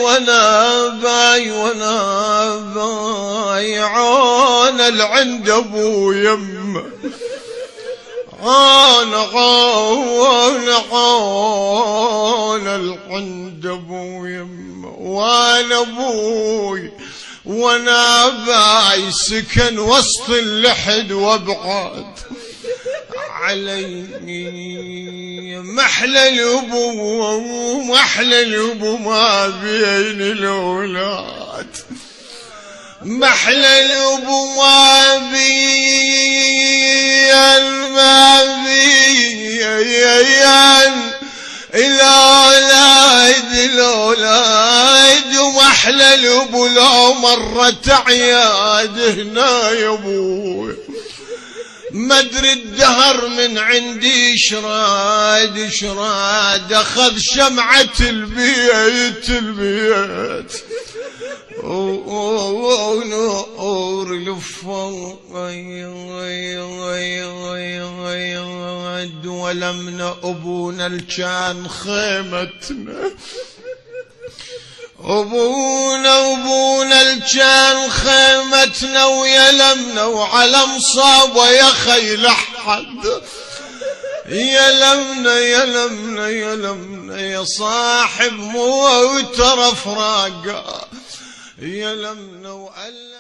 وانا باي عانى العند ابو يمه، عانى العند ابو يمه، وانا ابوي وانا باي سكن وسط اللحد وابعد عليني، محلى الابو ما بين الاولاد، محلى الابو ما بين الاولاد، ومحلى الابو لو مرت عياد هنا يا ابوي، مدري الدهر من عندي شراد اخذ شمعة البيت ونور الفؤاد، ولمنا ابونا الكان خيمتنا، ابونا الكان خيمتنا، ويلمنا وعلى مصابه يا خيل احد، يلمنا يا صاحب موت رفراقه، يلمنا وألم